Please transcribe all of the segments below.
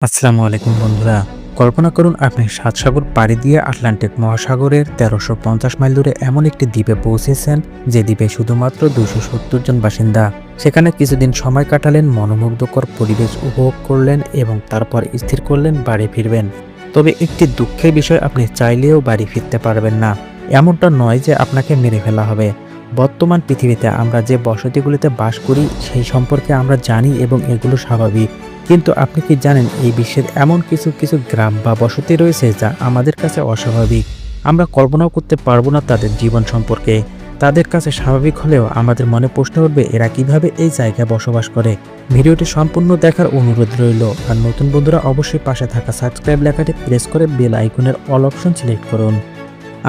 আসসালামু আলাইকুম বন্ধুরা। কল্পনা করুন আপনি ৭ সাগর পাড়ি দিয়ে আটলান্টিক মহাসাগরের ১৩৫০ মাইল দূরে এমন একটি দ্বীপে পৌঁছেছেন, যে দ্বীপে শুধুমাত্র ২৭০ জন বাসিন্দা। সেখানে কিছুদিন সময় কাটালেন, মনোমুগ্ধকর পরিবেশ উপভোগ করলেন এবং তারপর স্থির করলেন বাড়ি ফিরবেন। তবে একটি দুঃখের বিষয়, আপনি চাইলেও বাড়ি ফিরতে পারবেন না। এমনটা নয় যে আপনাকে মেরে ফেলা হবে। বর্তমান পৃথিবীতে আমরা যে বসতিগুলিতে বাস করি সেই সম্পর্কে আমরা জানি এবং এগুলো স্বাভাবিক। কিন্তু আপনি কি জানেন, এই বিশ্বের এমন কিছু কিছু গ্রাম বা বসতি রয়েছে যা আমাদের কাছে অস্বাভাবিক। আমরা কল্পনাও করতে পারবো না তাদের জীবন সম্পর্কে। তাদের কাছে স্বাভাবিক হলেও আমাদের মনে প্রশ্ন উঠবে, এরা কিভাবে এই জায়গায় বসবাস করে। ভিডিওটি সম্পূর্ণ দেখার অনুরোধ রইল। আর নতুন বন্ধুরা অবশ্যই পাশে থাকা সাবস্ক্রাইব লেখাটি প্রেস করে বেল আইকনের অল অপশন সিলেক্ট করুন।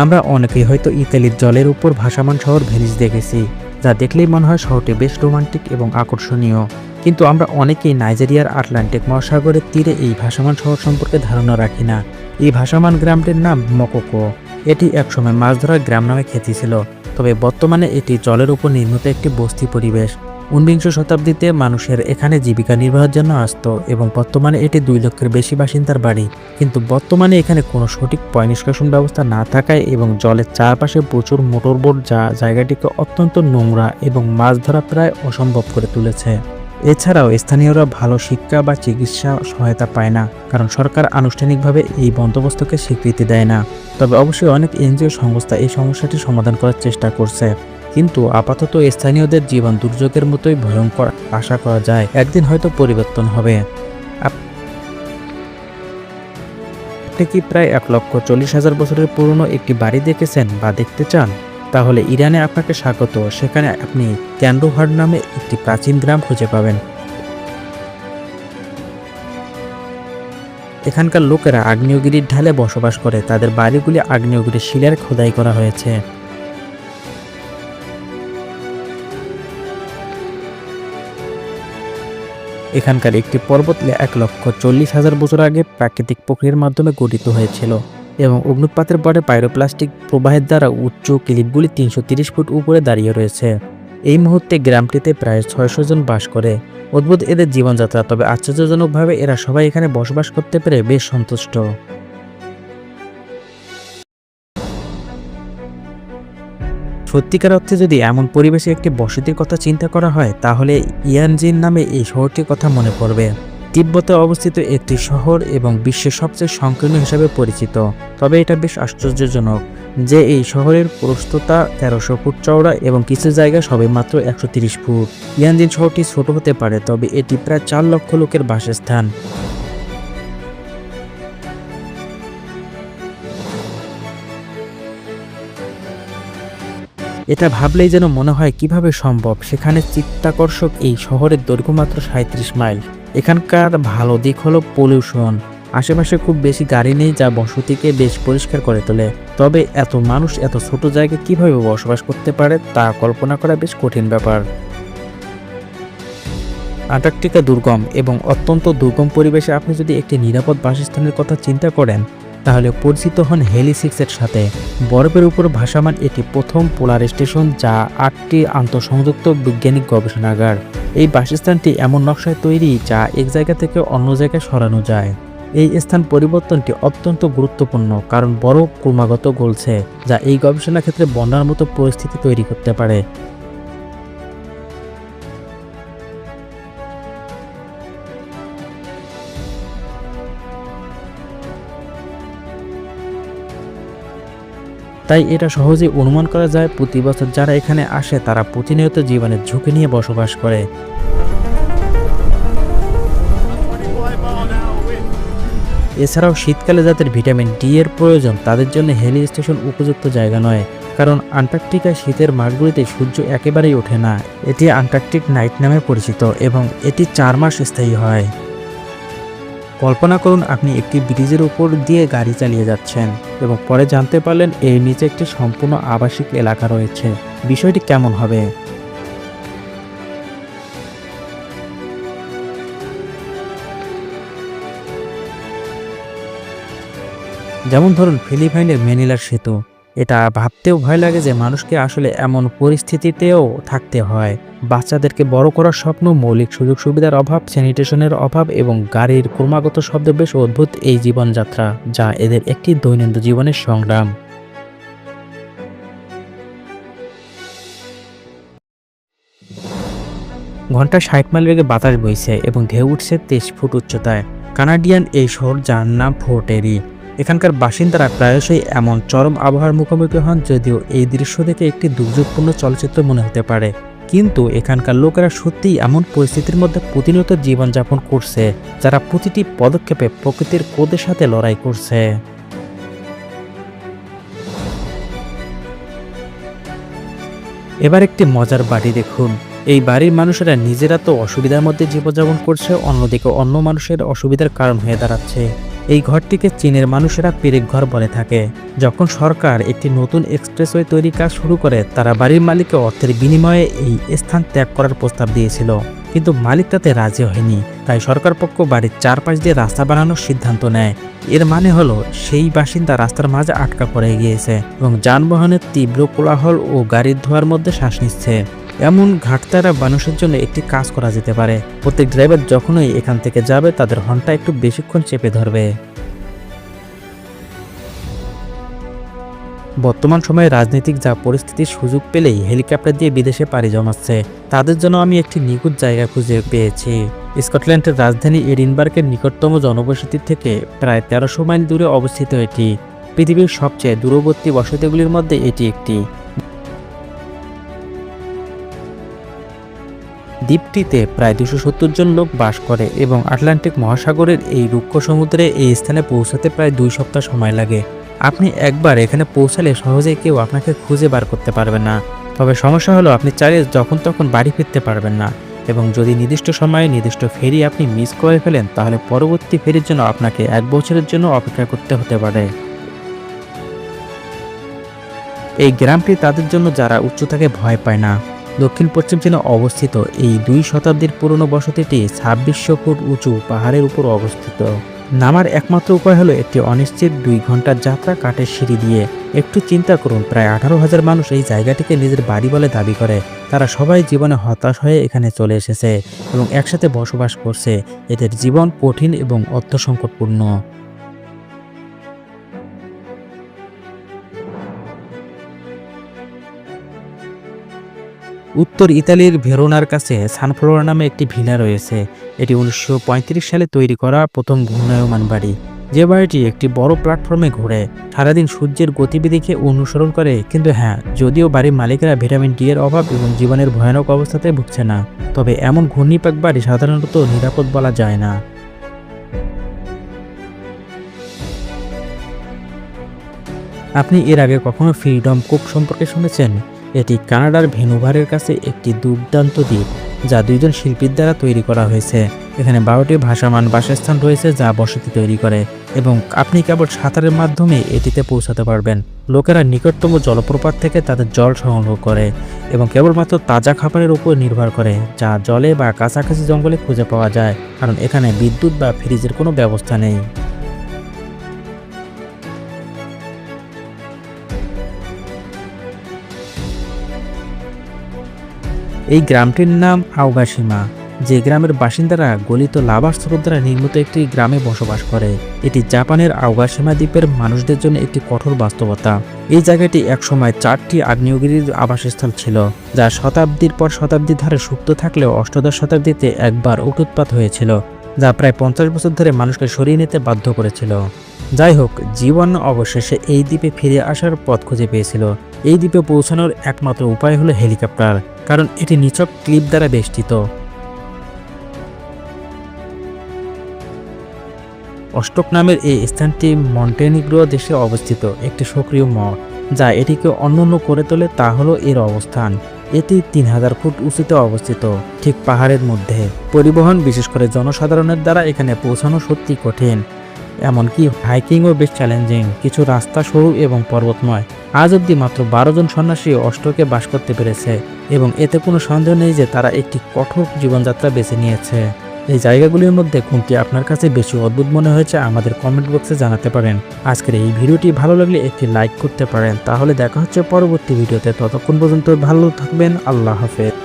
আমরা অনেকেই হয়তো ইতালির জলের উপর ভাসমান শহর ভেনিস দেখেছি, যা দেখলেই মনে হয় শহরটি বেশ রোমান্টিক এবং আকর্ষণীয়। কিন্তু আমরা অনেকেই নাইজেরিয়ার আটলান্টিক মহাসাগরের তীরে এই ভাসমান শহর সম্পর্কে ধারণা রাখি না। এই ভাসমান গ্রামটির নাম মকোকো। এটি একসময় মাছ ধরার গ্রাম নামে খ্যাতি ছিল, তবে বর্তমানে এটি জলের উপর নির্মিত একটি বস্তি পরিবেশ। ১৯ শতাব্দীতে মানুষের এখানে জীবিকা নির্বাহের জন্য আসত এবং বর্তমানে এটি ২ লক্ষের বেশি বাসিন্দার বাড়ি। কিন্তু বর্তমানে এখানে কোনো সঠিক পয় নিষ্কাশন ব্যবস্থা না থাকায় এবং জলের চারপাশে প্রচুর মোটরবোট, যা জায়গাটিকে অত্যন্ত নোংরা এবং মাছ ধরা প্রায় অসম্ভব করে তুলেছে। এছাড়াও স্থানীয়রা ভালো শিক্ষা বা চিকিৎসা সহায়তা পায় না, কারণ সরকার আনুষ্ঠানিকভাবে এই বন্দোবস্তকে স্বীকৃতি দেয় না। তবে অবশ্যই অনেক এনজিও সংস্থা এই সমস্যাটি সমাধান করার চেষ্টা করছে। কিন্তু আপাতত স্থানীয়দের জীবন দুর্যোগের মতোই ভয়ঙ্কর। আশা করা যায় একদিন হয়তো পরিবর্তন হবে। আপনি কি প্রায় ১,৪০,০০০ বছরের পুরনো একটি বাড়ি দেখেছেন বা দেখতে চান? তাহলে ইরানে আপনাকে স্বাগত। সেখানে আপনি ক্যান্ডোভার নামে একটি প্রাচীন গ্রাম খুঁজে পাবেন। এখানকার লোকেরা আগ্নেয়গিরির ঢালে বসবাস করে। তাদের বাড়িগুলি আগ্নেয়গিরির শিলার খোদাই করা হয়েছে। এখানকার একটি পর্বত ১,৪০,০০০ বছর আগে প্রাকৃতিক প্রক্রিয়ার মাধ্যমে গঠিত হয়েছিল এবং অগ্নুৎপাতের পরে পাইরোপ্লাস্টিক প্রবাহের দ্বারা উচ্চ ক্লিপগুলি ৩৩০ ফুট উপরে দাঁড়িয়ে রয়েছে। এই মুহূর্তে গ্রামটিতে প্রায় ৬০০ জন বাস করে। অদ্ভুত এদের জীবনযাত্রা, তবে আশ্চর্যজনকভাবে এরা সবাই এখানে বসবাস করতে পেরে বেশ সন্তুষ্ট। সত্যিকার অর্থে যদি এমন পরিবেশে একটি বসতির কথা চিন্তা করা হয়, তাহলে ইয়ানজিন নামে এই শহরটির কথা মনে পড়বে। তিব্বতে অবস্থিত একটি শহর এবং বিশ্বের সবচেয়ে সংকীর্ণ হিসাবে পরিচিত। তবে এটা বেশ আশ্চর্যজনক যে এই শহরের প্রস্থতা ১৩০০ ফুট চওড়া এবং কিছু জায়গায় সবেমাত্র ১৩০ ফুট। ইয়ানজিন শহরটি ছোট হতে পারে, তবে এটি প্রায় ৪ লক্ষ লোকের বাসস্থান। এটা ভাবলেই যেন মনে হয় কিভাবে সম্ভব। সেখানে চিত্তাকর্ষক এই শহরের দৈর্ঘ্য মাত্র ৩৭ মাইল। এখানকার ভালো দিক হলো পলিউশন। আশেপাশে খুব বেশি গাড়ি নেই, যা বসতিকে বেশ পরিষ্কার করে তোলে। তবে এত মানুষ এত ছোট জায়গায় কিভাবে বসবাস করতে পারে তা কল্পনা করা বেশ কঠিন ব্যাপার। আন্টার্কটিকা দুর্গম এবং অত্যন্ত দুর্গম পরিবেশে আপনি যদি একটি নিরাপদ বাসস্থানের কথা চিন্তা করেন, তাহলে পরিচিত হন হেলি 6-এর সাথে। বরফের উপর ভাসমান এটি প্রথম পোলার স্টেশন, যা ৮টি আন্তঃসংযুক্ত বৈজ্ঞানিক গবেষণাগার। এই বাসস্থানটি এমন নকশায় তৈরি যা এক জায়গা থেকে অন্য জায়গায় সরানো যায়। এই স্থান পরিবর্তনটি অত্যন্ত গুরুত্বপূর্ণ, কারণ বরফ ক্রমাগত গলছে, যা এই গবেষণা ক্ষেত্রে বন্যার মতো পরিস্থিতি তৈরি করতে পারে। তাই এটা সহজেই অনুমান করা যায়, প্রতি বছর যারা এখানে আসে তারা প্রতিনিয়ত জীবনের ঝুঁকি নিয়ে বসবাস করে। এছাড়াও শীতকালে যাদের ভিটামিন ডি এর প্রয়োজন, তাদের জন্য হেলি স্টেশন উপযুক্ত জায়গা নয়, কারণ আন্টার্কটিকায় শীতের মাসগুলিতে সূর্য একেবারেই ওঠে না। এটি আন্টার্কটিক নাইট নামে পরিচিত এবং এটি ৪ মাস স্থায়ী হয়। কল্পনা করুন আপনি একটি ব্রিজের উপর দিয়ে গাড়ি চালিয়ে যাচ্ছেন এবং পরে জানতে পারলেন এর নিচে একটি সম্পূর্ণ আবাসিক এলাকা রয়েছে। বিষয়টি কেমন হবে? যেমন ধরুন ফিলিপাইনের ম্যানিলার সেতু। এটা ভাবতেও ভয় লাগে যে মানুষকে আসলে এমন পরিস্থিতিতেও থাকতে হয়। বাচ্চাদেরকে বড় করার স্বপ্ন, মৌলিক সুযোগ সুবিধার অভাব, স্যানিটেশনের অভাব এবং গাড়ির ক্রমাগত শব্দ, বেশ অদ্ভুত এই জীবনযাত্রা, যা এদের একটি দৈনন্দিন জীবনের সংগ্রাম। ঘন্টায় ৬০ মাইল বেগে বাতাস বইছে এবং ঢেউ উঠছে ২৩ ফুট উচ্চতায়। কানাডিয়ান এই শহর, যার নাম ফোর্ট এরি। এখানকার বাসিন্দারা প্রায়শই এমন চরম আবহাওয়ার মুখোমুখি হন, যদিও এই দৃশ্য দেখে একটি দুর্যোগপূর্ণ চলচ্চিত্র মনে হতে পারে, কিন্তু এখানকার লোকেরা সত্যিই এমন পরিস্থিতির মধ্যে প্রতিনিয়ত জীবনযাপন করছে, যারা প্রতিটি পদক্ষেপে প্রকৃতির ক্রোধের সাথে লড়াই করছে। এবার একটি মজার বাড়ি দেখুন। এই বাড়ির মানুষেরা নিজেরা তো অসুবিধার মধ্যে জীবনযাপন করছে, অন্যদিকে অন্য মানুষের অসুবিধার কারণ হয়ে দাঁড়াচ্ছে। এই ঘরটিকে চীনের মানুষেরা পেরেক ঘর বলে থাকে। যখন সরকার একটি নতুন এক্সপ্রেসওয়ে তৈরির কাজ শুরু করে, তারা বাড়ির মালিককে অর্থের বিনিময়ে এই স্থান ত্যাগ করার প্রস্তাব দিয়েছিল, কিন্তু মালিক তাতে রাজি হয়নি। তাই সরকার পক্ষ বাড়ির চারপাশ দিয়ে রাস্তা বানানোর সিদ্ধান্ত নেয়। এর মানে হলো সেই বাসিন্দা রাস্তার মাঝে আটকা পড়ে গিয়েছে এবং যানবাহনের তীব্র কোলাহল ও গাড়ির ধোঁয়ার মধ্যে শ্বাস নিচ্ছে। এমন ঘাটতারা মানুষের জন্য একটি কাজ করা যেতে পারে। প্রত্যেক ড্রাইভার যখনই এখান থেকে যাবে, তাদের হর্নটা একটু বেশিক্ষণ চেপে ধরবে। বর্তমান সময়ে রাজনৈতিক যা পরিস্থিতির সুযোগ পেলেই হেলিকপ্টার দিয়ে বিদেশে পাড়ি জমাচ্ছে, তাদের জন্য আমি একটি নিখুঁত জায়গা খুঁজে পেয়েছি। স্কটল্যান্ডের রাজধানী এডিনবার্গের নিকটতম জনবসতি থেকে প্রায় ১৩০০ মাইল দূরে অবস্থিত এটি। পৃথিবীর সবচেয়ে দূরবর্তী বসতিগুলির মধ্যে এটি একটি। দ্বীপটিতে প্রায় ২৭০ জন লোক বাস করে এবং আটলান্টিক মহাসাগরের এই রুক্ষ সমুদ্রে এই স্থানে পৌঁছাতে প্রায় ২ সপ্তাহ সময় লাগে। আপনি একবার এখানে পৌঁছালে সহজেই কেউ আপনাকে খুঁজে বার করতে পারবে না। তবে সমস্যা হলো, আপনি চাইলে যখন তখন বাড়ি ফিরতে পারবেন না, এবং যদি নির্দিষ্ট সময়ে নির্দিষ্ট ফেরি আপনি মিস করে ফেলেন, তাহলে পরবর্তী ফেরির জন্য আপনাকে ১ বছরের জন্য অপেক্ষা করতে হতে পারে। এই গ্রামটি তাদের জন্য যারা উচ্চতাকে ভয় পায় না। দক্ষিণ পশ্চিম চীনে অবস্থিত এই ২ শতাব্দীর পুরনো বসতিটি ২৬০০ ফুট উঁচু পাহাড়ের উপর অবস্থিত। নামার একমাত্র উপায় হলো একটি অনিশ্চিত ২ ঘন্টার যাত্রা কাঠের সিঁড়ি দিয়ে। একটু চিন্তা করুন, প্রায় ১৮,০০০ মানুষ এই জায়গাটিকে নিজের বাড়ি বলে দাবি করে। তারা সবাই জীবনে হতাশ হয়ে এখানে চলে এসেছে এবং একসাথে বসবাস করছে। এদের জীবন কঠিন এবং অর্থসংকটপূর্ণ। উত্তর ইতালির ভেরোনার কাছে সানফ্লোরা নামে একটি ভিলা রয়েছে। এটি ১৯৩৫ সালে তৈরি করা প্রথম ঘূর্ণায়মান বাড়ি। যে বাড়িটি একটি বড় প্ল্যাটফর্মে ঘোরে, সারাদিন সূর্যের গতিবিধিকে অনুসরণ করে। কিন্তু হ্যাঁ, যদিও বাড়ির মালিকেরা ভিটামিন ডি এর অভাব এবং জীবনের ভয়ানক অবস্থাতে ভুগছে না, তবে এমন ঘূর্ণিপাক বাড়ি সাধারণত নিরাপদ বলা যায় না। আপনি এর আগে কখনো ফ্রিডম কুক সম্পর্কে শুনেছেন? এটি কানাডার ভ্যানুভারের কাছে একটি দুর্দান্ত দ্বীপ, যা ২ জন শিল্পীর দ্বারা তৈরি করা হয়েছে। এখানে ১২টি ভাসমান বাসস্থান রয়েছে যা বসতি তৈরি করে, এবং আপনি কেবল সাঁতারের মাধ্যমে এটিতে পৌঁছাতে পারবেন। লোকেরা নিকটতম জলপ্রপাত থেকে তাদের জল সংগ্রহ করে এবং কেবলমাত্র তাজা খাবারের উপর নির্ভর করে, যা জলে বা কাছাকাছি জঙ্গলে খুঁজে পাওয়া যায়, কারণ এখানে বিদ্যুৎ বা ফ্রিজের কোনো ব্যবস্থা নেই। এই গ্রামটির নাম আওগাশিমা, যে গ্রামের বাসিন্দারা গলিত লাভার স্রোত দ্বারা নির্মিত একটি গ্রামে বসবাস করে। এটি জাপানের আওগাশিমা দ্বীপের মানুষদের জন্য একটি কঠোর বাস্তবতা। এই জায়গাটি একসময় ৪টি আগ্নেয়গিরির আবাসস্থল ছিল, যা শতাব্দীর পর শতাব্দী ধরে সুপ্ত থাকলেও অষ্টাদশ শতাব্দীতে একবার অগ্ন্যুৎপাত হয়েছিল, যা প্রায় ৫০ বছর ধরে মানুষকে সরিয়ে নিতে বাধ্য করেছিল। যাই হোক, জীবন অবশেষে এই দ্বীপে ফিরে আসার পথ খুঁজে পেয়েছিল। এই দ্বীপে পৌঁছানোর একমাত্র উপায় হলো হেলিকপ্টার, কারণ এটি নিছক ক্লিপ দ্বারা বেষ্টিত। অস্টক নামের এই স্থানটি মন্টেনিগ্রো দেশে অবস্থিত একটি সক্রিয় মঠ, যা এটিকে অনন্য করে তোলে তা হলো এর অবস্থান। এটি ৩০০০ ফুট উঁচুতে অবস্থিত, ঠিক পাহাড়ের মধ্যে। পরিবহন, বিশেষ করে জনসাধারণের দ্বারা এখানে পৌঁছানো সত্যি কঠিন, এমনকি হাইকিংও বেশ চ্যালেঞ্জিং। কিছু রাস্তা সরু এবং পর্বতময়। আজ অবধি মাত্র ১২ জন সন্ন্যাসী অষ্টকে বাস করতে পেরেছে, এবং এতে কোনো সন্দেহ নেই যে তারা একটি কঠোর জীবনযাত্রা বেছে নিয়েছে। এই জায়গাগুলির মধ্যে কোনটি আপনার কাছে বেশি অদ্ভুত মনে হয়েছে আমাদের কমেন্ট বক্সে জানাতে পারেন। আজকের এই ভিডিওটি ভালো লাগলে একটি লাইক করতে পারেন। তাহলে দেখা হচ্ছে পরবর্তী ভিডিওতে। ততক্ষণ পর্যন্ত ভালো থাকবেন। আল্লাহ হাফেজ।